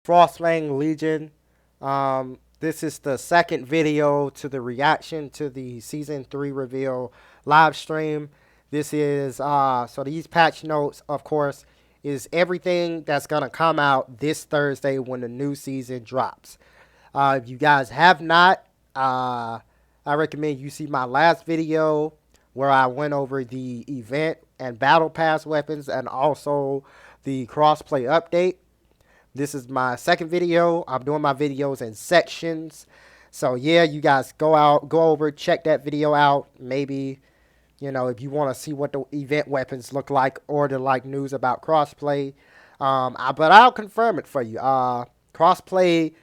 Frostfang Legion. This is the second video to the reaction to the season 3 reveal live stream. This is so these patch notes, of course, is everything that's gonna come out this Thursday when the new season drops. If you guys have not, I recommend you see my last video where I went over the event and battle pass weapons and also the crossplay update. This is my second video. I'm doing my videos in sections. So yeah, you guys go over, check that video out. Maybe, if you want to see what the event weapons look like or the news about crossplay. But I'll confirm it for you. Crossplay,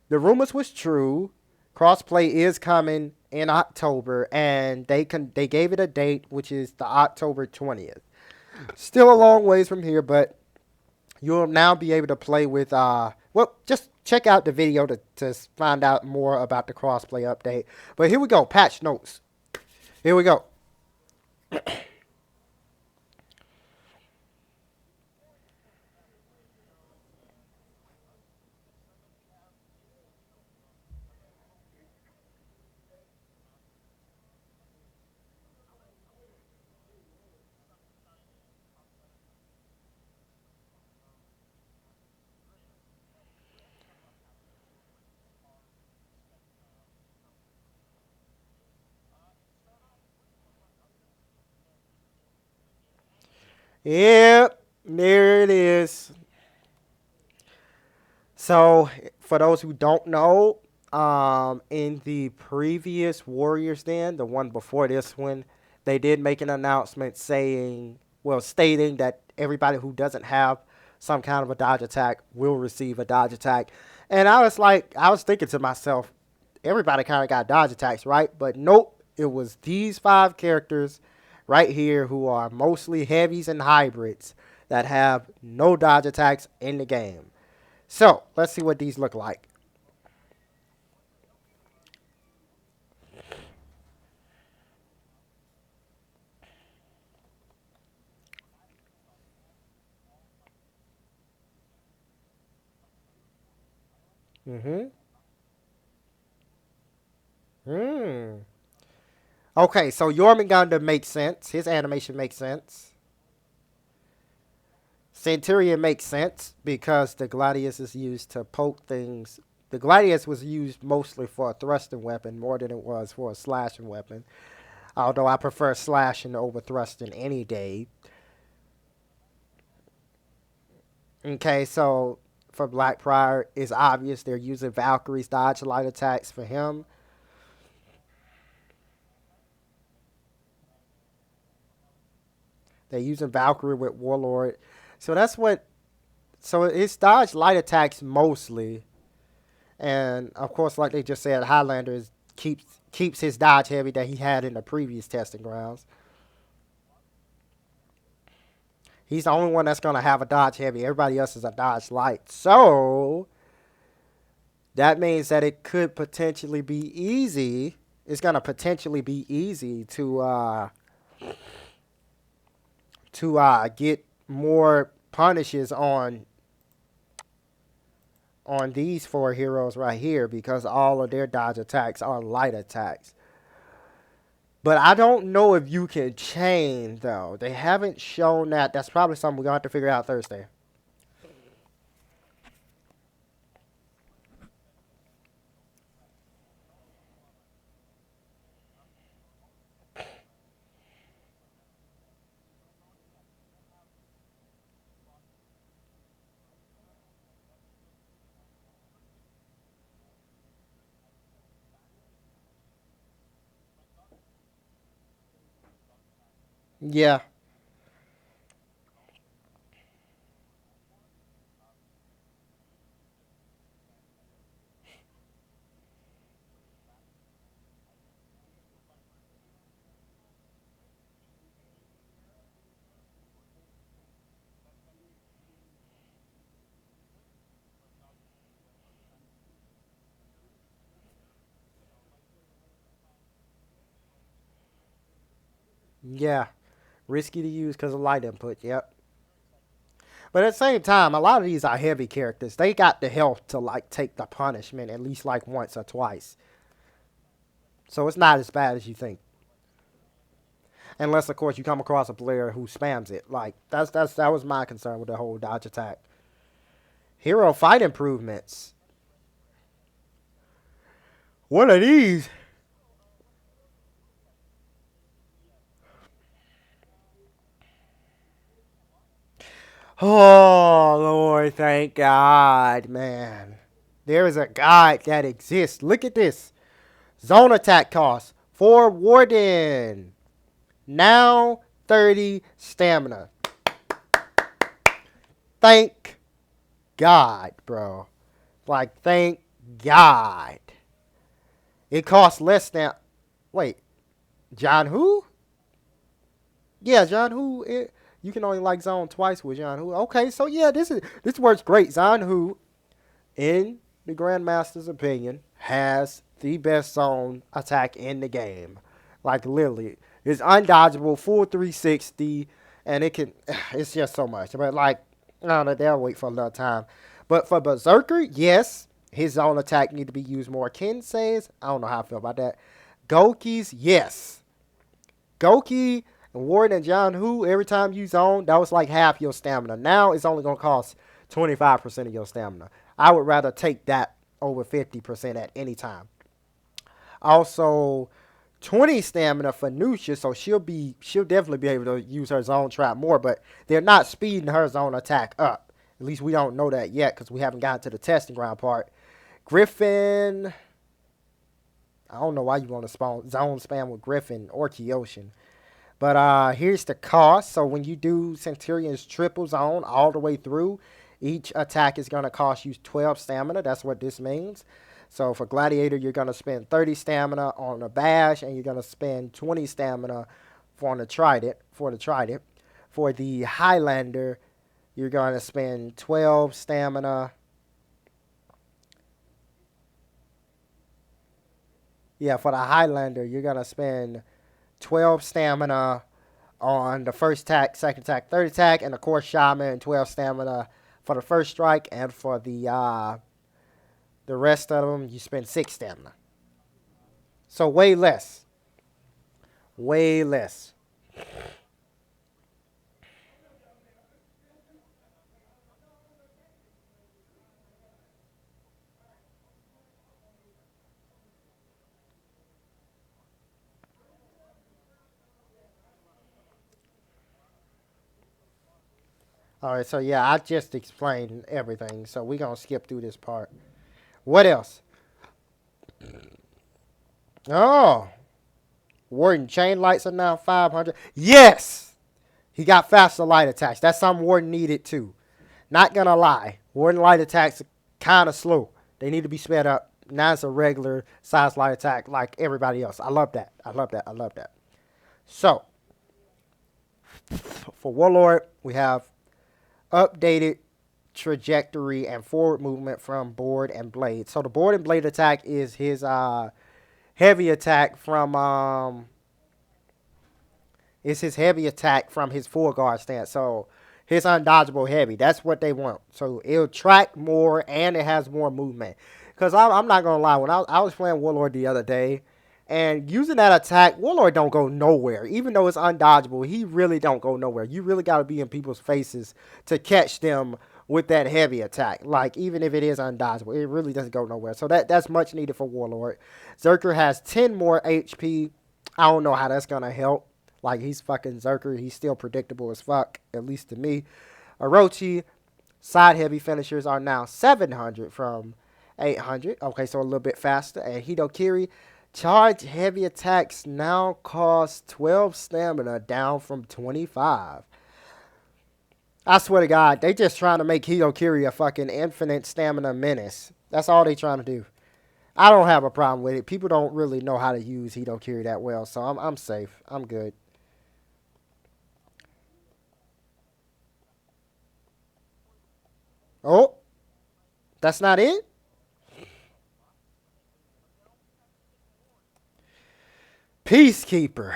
the rumors was true. Crossplay is coming in October, and they gave it a date, which is the October 20th. Still a long ways from here, but you'll now be able to play with, just check out the video to find out more about the crossplay update. But here we go, patch notes. Here we go. Yep, there it is. So, for those who don't know, in the previous Warriors Den, the one before this one, they did make an announcement stating that everybody who doesn't have some kind of a dodge attack will receive a dodge attack. And I was thinking to myself, everybody kind of got dodge attacks, right? But nope, it was these 5 characters right here who are mostly heavies and hybrids that have no dodge attacks in the game. So let's see what these look like. Mm-hmm. Hmm. Okay, so Jormungandr makes sense. His animation makes sense. Centurion makes sense because the Gladius is used to poke things. The Gladius was used mostly for a thrusting weapon more than it was for a slashing weapon. Although I prefer slashing over thrusting any day. Okay, so for Blackprior, it's obvious they're using Valkyrie's dodge light attacks for him. They're using Valkyrie with Warlord. So that's what. So it's dodge light attacks mostly, and of course, like they just said, Highlander keeps his dodge heavy that he had in the previous testing grounds. He's the only one that's gonna have a dodge heavy. Everybody else is a dodge light. So that means that it could potentially be easy. It's gonna potentially be easy to get more punishes on these 4 heroes right here because all of their dodge attacks are light attacks. But I don't know if you can chain though. They haven't shown that. That's probably something we're gonna have to figure out Thursday. Yeah, yeah. Risky to use because of light input. Yep. But at the same time, a lot of these are heavy characters. They got the health to like take the punishment at least like once or twice. So it's not as bad as you think. Unless of course you come across a player who spams it. Like that was my concern with the whole dodge attack. Hero fight improvements. What are these? Oh Lord, thank God, man. There is a God that exists. Look at this. Zone attack cost for Warden. Now 30 stamina. Thank God, bro. Like, thank God. It costs less than. Wait, John who? Yeah, John who. You can only like zone twice with John who. Okay, so yeah, this works great. John who, in the Grandmaster's opinion, has the best zone attack in the game. Like literally, it's undodgeable, full 360, and it can. It's just so much. But like, I don't know. They'll wait for another time. But for Berserker, yes, his zone attack need to be used more. Ken says, I don't know how I feel about that. Goki's, yes. Goki and Warden and John Who, every time you zone, that was like half your stamina. Now it's only going to cost 25% of your stamina. I would rather take that over 50% at any time. Also, 20 stamina for Nusha, so she'll definitely be able to use her zone trap more, but they're not speeding her zone attack up. At least we don't know that yet because we haven't gotten to the testing ground part. Griffin, I don't know why you want to zone spam with Griffin or Kyoshin. But here's the cost. So when you do Centurion's triple zone all the way through, each attack is going to cost you 12 stamina. That's what this means. So for Gladiator, you're going to spend 30 stamina on the Bash, and you're going to spend 20 stamina for the Trident. For the Highlander, you're going to spend 12 stamina. Yeah, for the Highlander, you're going to spend 12 stamina on the first attack, second attack, third attack, and of course Shaman, 12 stamina for the first strike, and for the rest of them, you spend 6 stamina. So way less. Way less. All right, so yeah, I just explained everything, so we're going to skip through this part. What else? Oh, Warden chain lights are now 500. Yes! He got faster light attacks. That's something Warden needed too. Not gonna lie, Warden light attacks are kind of slow. They need to be sped up. Now it's a regular size light attack like everybody else. I love that. I love that. I love that. So, for Warlord, we have updated trajectory and forward movement from board and blade. So the board and blade attack is his heavy attack from his full guard stance. So his undodgeable heavy. That's what they want. So it'll track more and it has more movement. Because I'm not gonna lie, when I was playing Warlord the other day, and using that attack, Warlord don't go nowhere. Even though it's undodgeable, he really don't go nowhere. You really got to be in people's faces to catch them with that heavy attack. Like, even if it is undodgeable, it really doesn't go nowhere. So that's much needed for Warlord. Zerker has 10 more HP. I don't know how that's going to help. Like, he's fucking Zerker. He's still predictable as fuck, at least to me. Orochi, side heavy finishers are now 700 from 800. Okay, so a little bit faster. And Hidokiri, charge heavy attacks now cost 12 stamina, down from 25. I swear to God, they just trying to make Hidokiri a fucking infinite stamina menace. That's all they trying to do. I don't have a problem with it. People don't really know how to use Hidokiri that well, so I'm safe. I'm good. Oh, that's not it? Peacekeeper.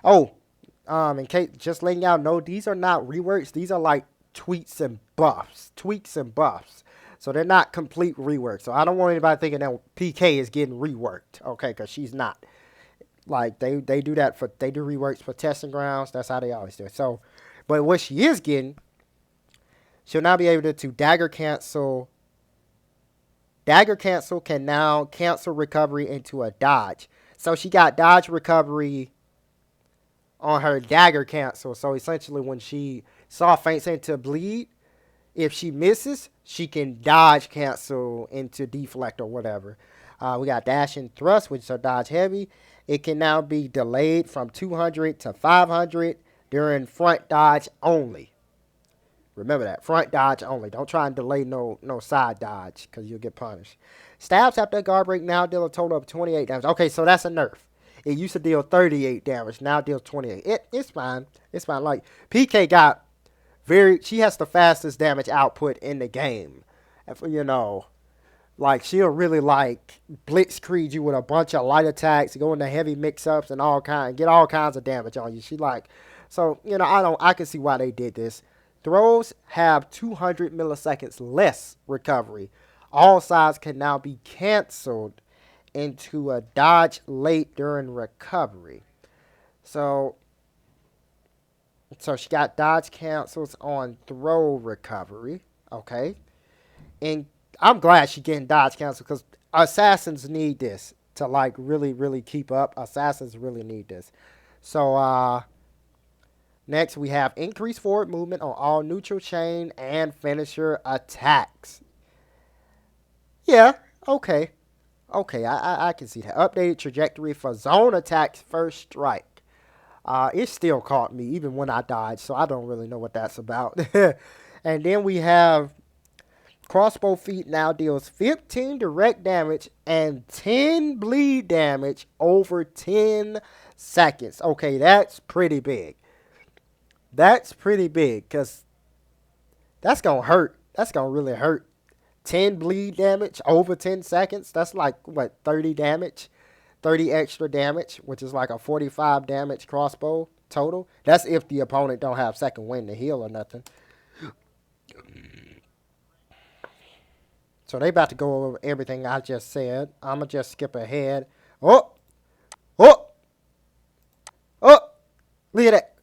Oh, In case, just letting y'all know, these are not reworks. These are like tweaks and buffs. Tweaks and buffs. So they're not complete reworks. So I don't want anybody thinking that PK is getting reworked. Okay, because she's not. Like they do that for they do reworks for testing grounds. That's how they always do it. So, but what she is getting, she'll now be able to dagger cancel. Dagger cancel can now cancel recovery into a dodge. So she got dodge recovery on her dagger cancel. So essentially, when she saw faints into bleed, if she misses, she can dodge cancel into deflect or whatever. We got dash and thrust, which are dodge heavy. It can now be delayed from 200 to 500 during front dodge only. Remember that, front dodge only. Don't try and delay no side dodge because you'll get punished. Stabs after a guard break now deal a total of 28 damage. Okay, so that's a nerf. It used to deal 38 damage, now deals 28. It's fine. It's fine. Like PK got she has the fastest damage output in the game. You know, like she'll really like blitzkrieg you with a bunch of light attacks, go into heavy mix-ups and get all kinds of damage on you. She like, so you know, I can see why they did this. Throws have 200 milliseconds less recovery. All sides can now be canceled into a dodge late during recovery. So she got dodge cancels on throw recovery. Okay. And I'm glad she getting dodge cancel because assassins need this to like really, really keep up. Assassins really need this. So next we have increased forward movement on all neutral chain and finisher attacks. Yeah, okay. Okay, I can see that. Updated trajectory for zone attacks first strike. It still caught me even when I dodged, so I don't really know what that's about. And then we have crossbow feat now deals 15 direct damage and 10 bleed damage over 10 seconds. Okay, that's pretty big. That's pretty big because that's going to hurt. That's going to really hurt. 10 bleed damage over 10 seconds. That's like, what, 30 damage? 30 extra damage, which is like a 45 damage crossbow total. That's if the opponent don't have second wind to heal or nothing. So they about to go over everything I just said. I'm going to just skip ahead. Oh! Oh! Oh! Look at that.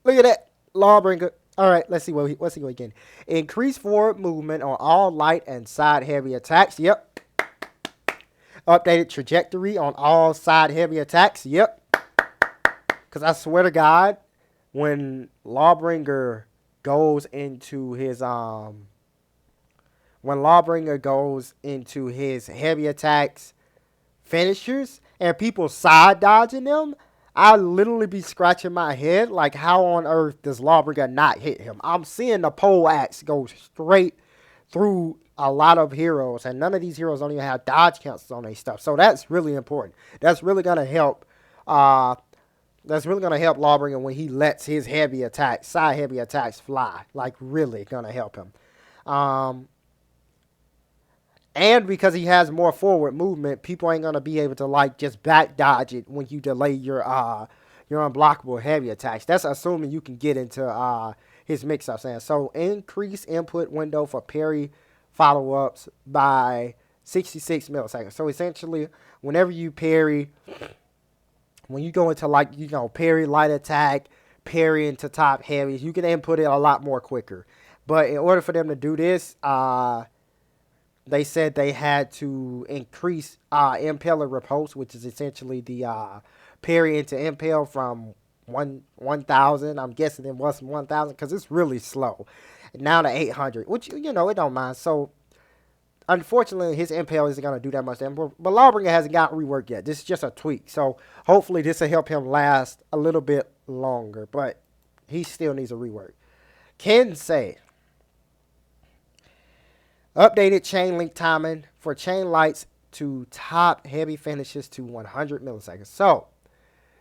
Look at that. Lawbringer. All right, let's see what he again. Increase forward movement on all light and side heavy attacks. Yep. Updated trajectory on all side heavy attacks. Yep. Because I swear to God, when Lawbringer goes into his heavy attacks finishers and people side dodging them, I literally be scratching my head like, how on earth does Lawbringer not hit him? I'm seeing the pole axe go straight through a lot of heroes, and none of these heroes don't even have dodge cancels on their stuff. So that's really important. That's really gonna help. Lawbringer when he lets his side heavy attacks fly. Like really gonna help him. And because he has more forward movement, people ain't gonna be able to like just back dodge it when you delay your unblockable heavy attacks. That's assuming you can get into his mix-ups. And so increase input window for parry follow-ups by 66 milliseconds. So essentially, whenever you parry, when you go into like, you know, parry light attack, parry into top heavies, you can input it a lot more quicker. But in order for them to do this, they said they had to increase impaler repulse, which is essentially the parry into impale from 1,000. I'm guessing it was 1,000 because it's really slow. Now to 800, which, you know, it don't mind. So, unfortunately, his impale isn't going to do that much damage. But Lawbringer hasn't gotten reworked yet. This is just a tweak. So, hopefully, this will help him last a little bit longer. But he still needs a rework. Kensei. Updated chain link timing for chain lights to top heavy finishes to 100 milliseconds. So,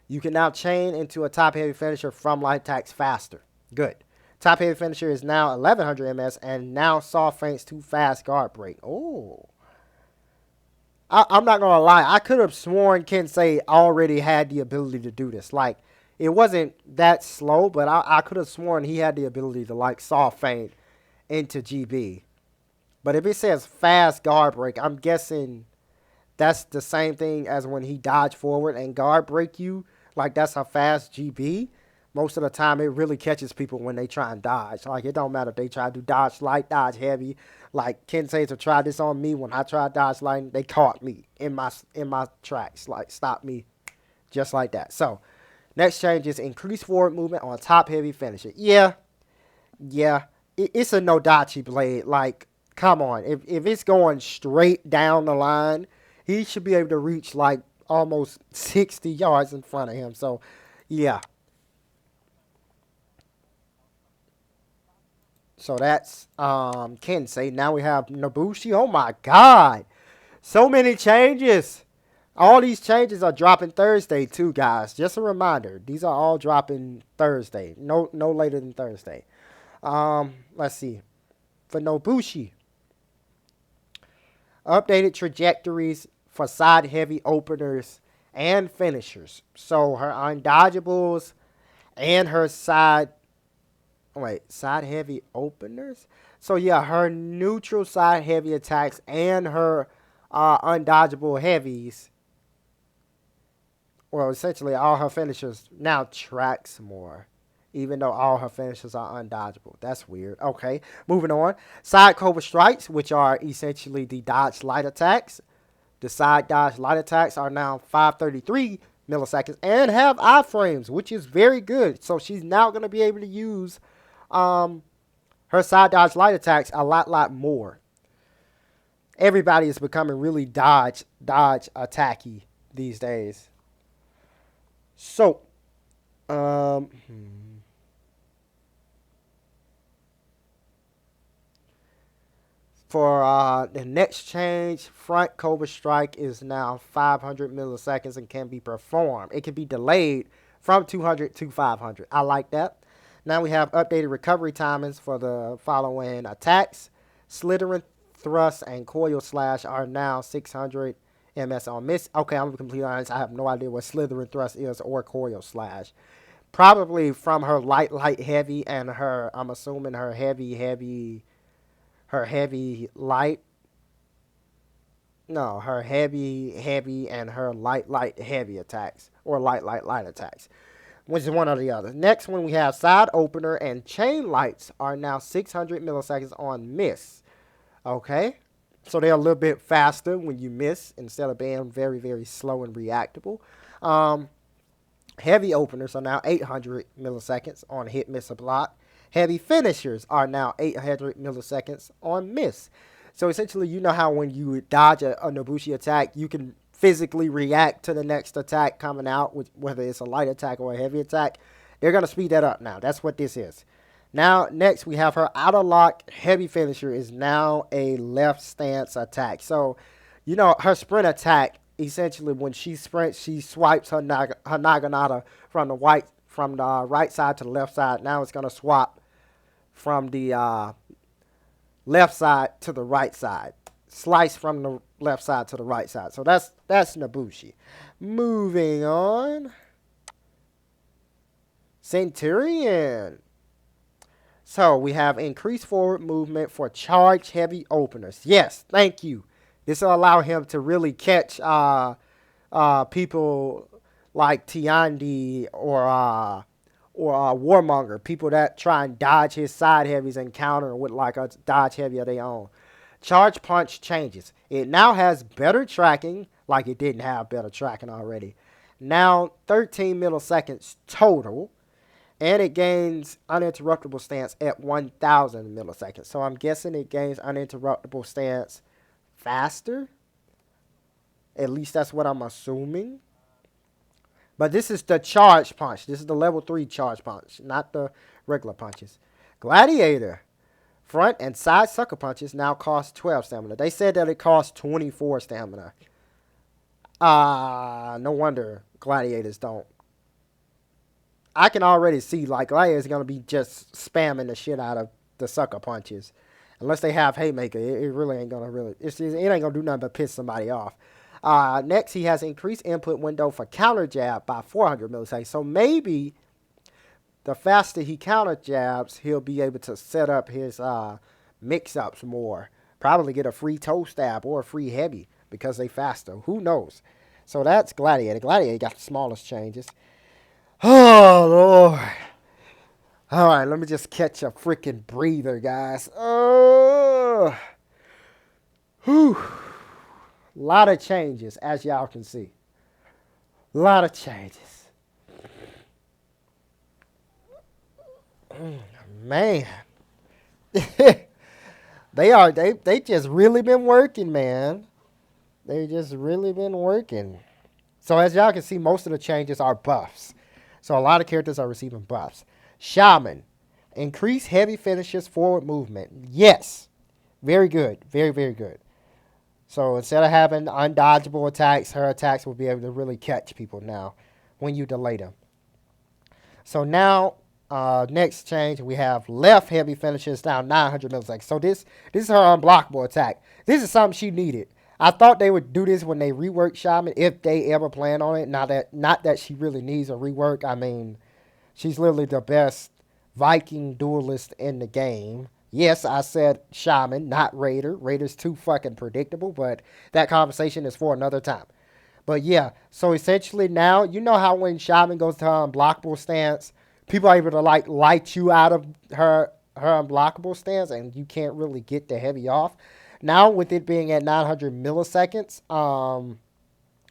you can now chain into a top heavy finisher from light attacks faster. Good. Top heavy finisher is now 1100 ms and now soft feints to fast guard break. Oh. I'm not going to lie. I could have sworn Kensei already had the ability to do this. Like, It wasn't that slow, but I could have sworn he had the ability to like soft feint into GB. But if it says fast guard break, I'm guessing that's the same thing as when he dodge forward and guard break you. Like that's a fast GB. Most of the time, it really catches people when they try and dodge. Like it don't matter if they try to do dodge light, dodge heavy. Like Ken says to try this on me when I tried dodge light, they caught me in my tracks. Like stop me, just like that. So next change is increase forward movement on top heavy finisher. Yeah, it's a Nodachi blade. Like, come on. If it's going straight down the line, he should be able to reach like almost 60 yards in front of him. So, yeah. So that's Kensei. Now we have Nobushi. Oh my God. So many changes. All these changes are dropping Thursday too, guys. Just a reminder. These are all dropping Thursday. No later than Thursday. Let's see. For Nobushi, updated trajectories for side heavy openers and finishers. So her undodgeables and her side heavy openers. So yeah, her neutral side heavy attacks and her undodgeable heavies, well, essentially all her finishers now tracks more, even though all her finishers are undodgeable. That's weird. Okay, moving on. Side Cobra Strikes, which are essentially the dodge light attacks. The side dodge light attacks are now 533 milliseconds and have iframes, which is very good. So she's now going to be able to use um, her side dodge light attacks a lot more. Everybody is becoming really dodge attacky these days. So, um, for the next change, front Cobra Strike is now 500 milliseconds and can be performed. It can be delayed from 200 to 500. I like that. Now we have updated recovery timings for the following attacks. Slithering Thrust and Coil Slash are now 600 MS on miss. Okay, I'm completely honest. I have no idea what Slithering Thrust is or Coil Slash. Probably from her light, heavy, and her, I'm assuming her heavy, light. No, her heavy, and her light, heavy attacks. Or light attacks. Which is one or the other. Next one, we have side opener and chain lights are now 600 milliseconds on miss. Okay? So they're a little bit faster when you miss instead of being very, very slow and reactable. Heavy openers are now 800 milliseconds on hit, miss, or block. Heavy finishers are now 800 milliseconds on miss. So essentially, you know how when you dodge a Nobushi attack, you can physically react to the next attack coming out, whether it's a light attack or a heavy attack. They're going to speed that up now. That's what this is. Now, next, we have her outer lock heavy finisher is now a left stance attack. So, you know, her sprint attack, essentially, when she sprints, she swipes her naginata from the right side to the left side. Now it's going to swap from the left side to the right side. Slice from the left side to the right side. So that's Nobushi. Moving on. Centurion. So we have increased forward movement for charge heavy openers. Yes, thank you. This will allow him to really catch people like Tiandi or Warmonger, people that try and dodge his side heavies and counter with like a dodge heavy of their own. Charge punch changes. It now has better tracking, like it didn't have better tracking already. Now 13 milliseconds total. And it gains uninterruptible stance at 1,000 milliseconds. So I'm guessing it gains uninterruptible stance faster. At least that's what I'm assuming. But this is the charge punch. This is the level 3 charge punch, not the regular punches. Gladiator. Front and side sucker punches now cost 12 stamina. They said that it costs 24 stamina. No wonder gladiators don't. I can already see like Gladiator's going to be just spamming the shit out of the sucker punches. Unless they have Haymaker, it really ain't going to it ain't going to do nothing but piss somebody off. Next, he has increased input window for counter jab by 400 milliseconds. So maybe the faster he counter jabs, he'll be able to set up his mix-ups more. Probably get a free toe stab or a free heavy because they faster. Who knows? So that's Gladiator. Gladiator got the smallest changes. Oh, Lord. All right, let me just catch a freaking breather, guys. Oh, whew. A lot of changes, as y'all can see. A lot of changes. Man. They just really been working, man. They just really been working. So as y'all can see, most of the changes are buffs. So a lot of characters are receiving buffs. Shaman. Increase heavy finishes forward movement. Yes. Very good. Very, very good. So instead of having undodgeable attacks, her attacks will be able to really catch people now when you delay them. So now, next change, we have left heavy finishes down 900 milliseconds. So this is her unblockable attack. This is something she needed. I thought they would do this when they rework Shaman, if they ever plan on it. Not that she really needs a rework. I mean, she's literally the best Viking duelist in the game. Yes, I said Shaman, not Raider. Raider's too fucking predictable, but that conversation is for another time. But yeah, so essentially now, you know how when Shaman goes to her unblockable stance, people are able to like light you out of her unblockable stance and you can't really get the heavy off. Now with it being at 900 milliseconds,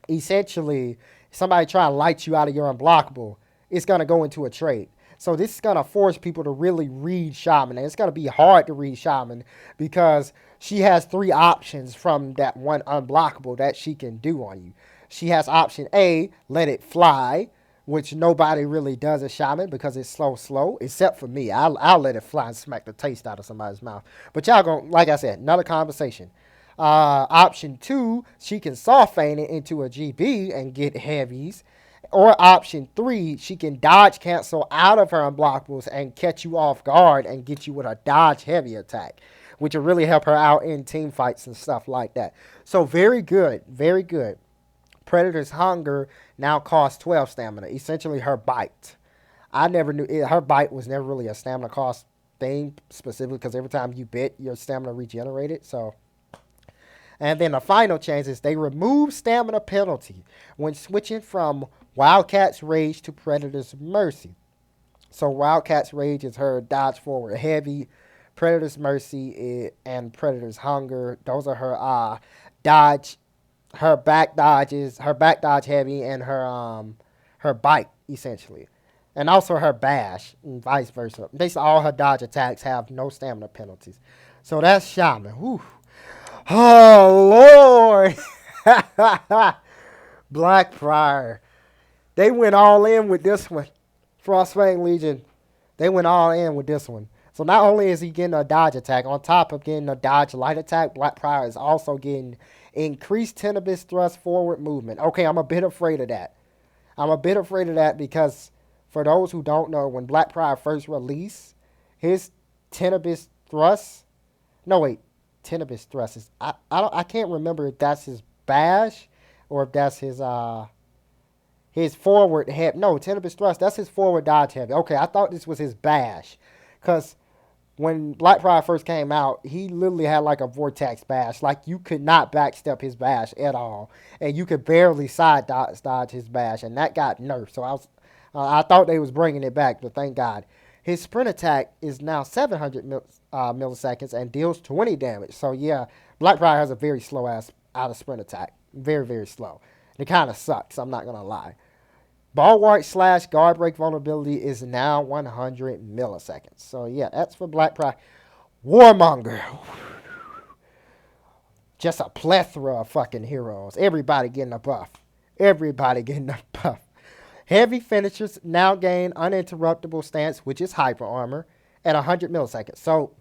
essentially somebody try to light you out of your unblockable, it's going to go into a trade. So this is going to force people to really read Shaman. And it's going to be hard to read Shaman because she has 3 options from that one unblockable that she can do on you. She has option A, let it fly, which nobody really does as Shaman because it's slow, except for me. I'll let it fly and smack the taste out of somebody's mouth. But y'all going, like I said, another conversation. Option 2, she can soft feint it into a GB and get heavies. Or option 3, she can dodge cancel out of her unblockables and catch you off guard and get you with a dodge heavy attack, which will really help her out in team fights and stuff like that. So very good, very good. Predator's Hunger now costs 12 stamina, essentially her bite. I never knew, her bite was never really a stamina cost thing specifically because every time you bit, your stamina regenerated. So, and then the final change is they remove stamina penalty when switching from Wildcat's Rage to Predator's Mercy. So Wildcat's Rage is her dodge forward heavy. Predator's Mercy and Predator's Hunger, those are her dodge, her back dodge heavy, and her bite essentially, and also her bash and vice versa. Basically, all her dodge attacks have no stamina penalties. So that's Shaman. Whew. Oh Lord, Blackfire. They went all in with this one. Frostfang Legion, they went all in with this one. So not only is he getting a dodge attack, on top of getting a dodge light attack, Blackfire is also getting increased tenuous thrust forward movement. Okay, I'm a bit afraid of that. Because for those who don't know, when Blackfire first released, his tenuous thrust, tenuous thrust is, I can't remember if that's his bash or if that's his forward heavy. No, tenuous thrust, that's his forward dodge heavy. Okay, I thought this was his bash. Because when Blackfire first came out, he literally had like a vortex bash. Like you could not backstep his bash at all. And you could barely side dodge his bash. And that got nerfed. So I thought they was bringing it back, but thank God. His sprint attack is now 700 milliseconds and deals 20 damage. So yeah, Blackfire has a very slow ass out of sprint attack. Very, very slow. It kind of sucks, I'm not going to lie. Bulwark / guard break vulnerability is now 100 milliseconds. So yeah, that's for Blackfire. Warmonger. Just a plethora of fucking heroes. Everybody getting a buff. Heavy finishers now gain uninterruptible stance, which is hyper armor, at 100 milliseconds. So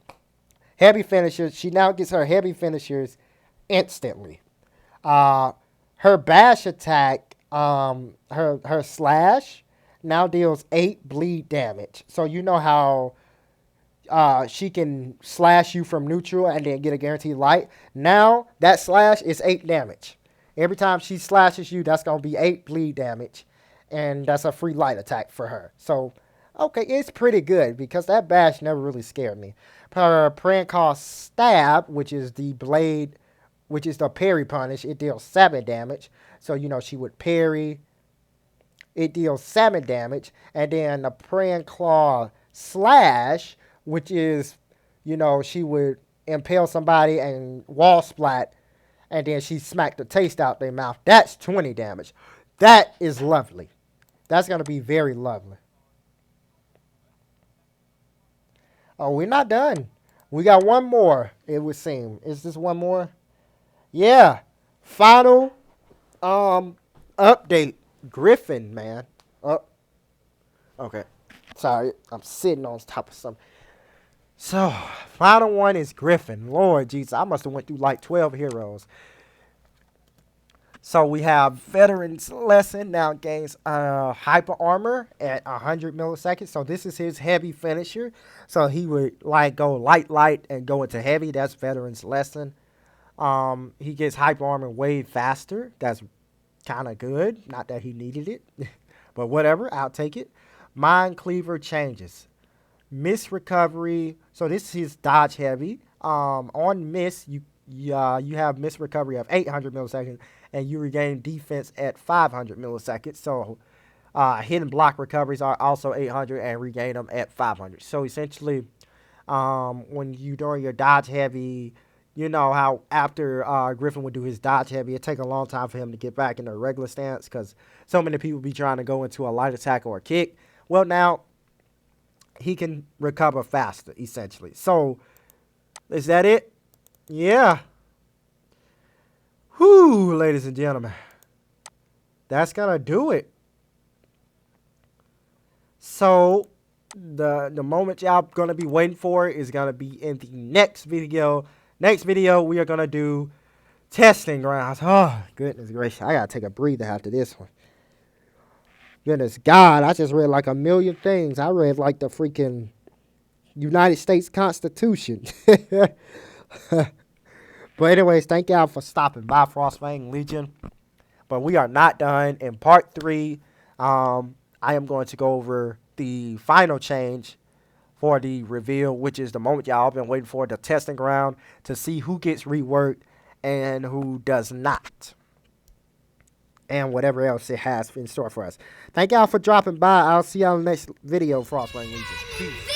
heavy finishers, she now gets her heavy finishers instantly. Her bash attack, her slash now deals 8 bleed damage. So you know how she can slash you from neutral and then get a guaranteed light. Now that slash is 8 damage. Every time she slashes you, that's gonna be 8 bleed damage, and that's a free light attack for her. So, okay, it's pretty good because that bash never really scared me. Her Prank stab, which is the blade, which is the parry punish, it deals 7 damage. So she would parry. It deals 7 damage, and then the Praying Claw slash, which is, she would impale somebody and wall splat, and then she smacked the taste out their mouth. That's 20 damage. That is lovely. That's gonna be very lovely. Oh, we're not done. We got one more. It would seem. Is this one more? Yeah. Final update. Griffin, man. Oh, okay. Sorry, I'm sitting on top of something. So, final one is Griffin. Lord Jesus, I must have went through like 12 heroes. So we have Veteran's Lesson now gains hyper armor at 100 milliseconds. So this is his heavy finisher. So he would like go light and go into heavy. That's Veteran's Lesson. He gets hyper armor way faster. That's kind of good. Not that he needed it, but whatever. I'll take it. Mind Cleaver changes. Miss recovery. So this is his dodge heavy. On miss, you have miss recovery of 800 milliseconds, and you regain defense at 500 milliseconds. So hidden block recoveries are also 800 and regain them at 500. So essentially, when you during your dodge heavy, you know how after Griffin would do his dodge heavy, it take a long time for him to get back in a regular stance because so many people be trying to go into a light attack or a kick. Well, now he can recover faster, essentially. So, is that it? Yeah. Whew, ladies and gentlemen. That's going to do it. So, the moment y'all going to be waiting for is going to be in the next video. Next video, we are going to do testing grounds. Oh, goodness gracious. I got to take a breather after this one. Goodness God, I just read like a million things. I read like the freaking United States Constitution. But anyways, thank y'all for stopping by, Frostfang Legion. But we are not done. In part 3, I am going to go over the final change for the reveal, which is the moment y'all been waiting for, the testing ground, to see who gets reworked and who does not. And whatever else it has in store for us. Thank y'all for dropping by. I'll see y'all in the next video, Frostfang Legion. Peace.